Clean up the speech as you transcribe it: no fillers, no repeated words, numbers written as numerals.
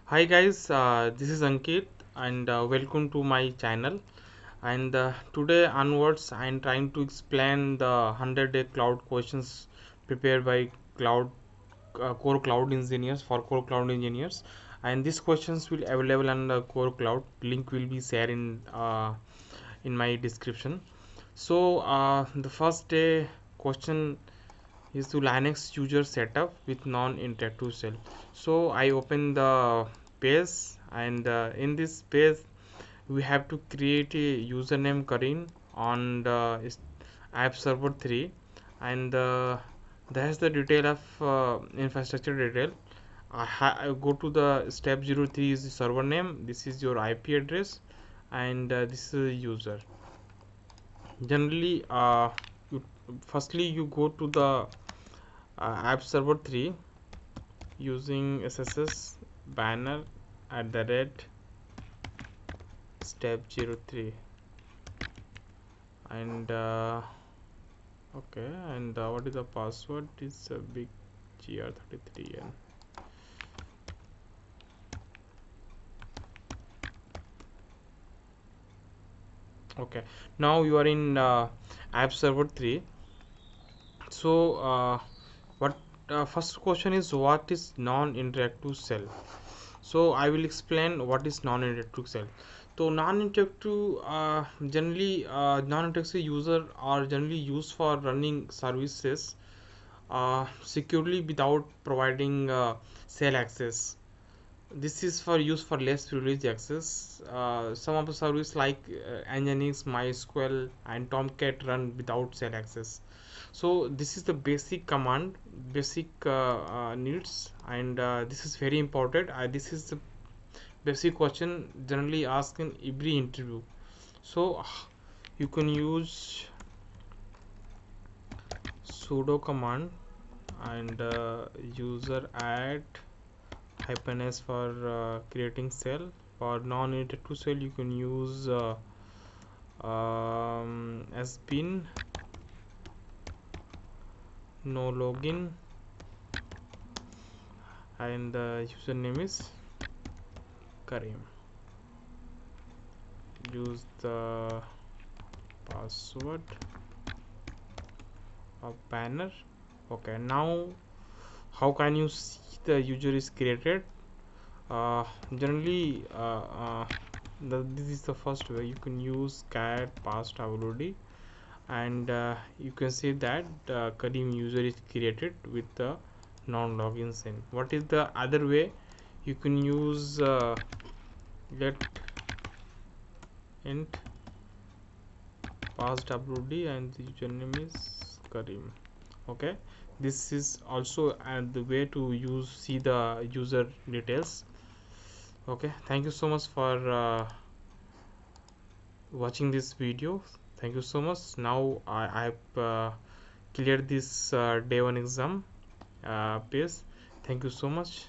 Hi guys, this is Ankit and welcome to my channel. And today onwards, I am trying to explain the 100-day cloud questions prepared by core cloud engineers for core cloud engineers. And these questions will available on the core cloud. Link will be shared in my description. So the first day question is to Linux user setup with non-interactive shell. So I open the page, and in this page we have to create a username Karim on the app server 3, and that's the detail of infrastructure detail. I go to the step 03 is the server name, this is your IP address, and this is user. Generally firstly you go to the app server 3 using sss banner at the red step 03, and okay, and what is the password is big gr33n. Okay, now you are in app server 3. So what first question is, what is non-interactive shell? So I will explain what is non-interactive shell. So non-interactive generally non-interactive user are generally used for running services securely without providing shell access. This is for use for less privileged access. Some of the service like nginx, mysql and tomcat run without shell access. So this is the basic command, basic needs, and this is very important. This is the basic question generally asked in every interview. So you can use sudo command and useradd -s for creating cell. For non-interactive cell you can use sbin, nologin, and the username is Karim. Use the password of banner. Okay, now how can you see the user is created? Generally this is the first way. You can use cat past wd, and you can see that Karim user is created with the non-login sin. What is the other way? You can use get int pass wd and the username is Karim. Okay, this is also the way to use see the user details. Okay, thank you so much for watching this video. Thank you so much. Now I have cleared this day one exam page. Thank you so much.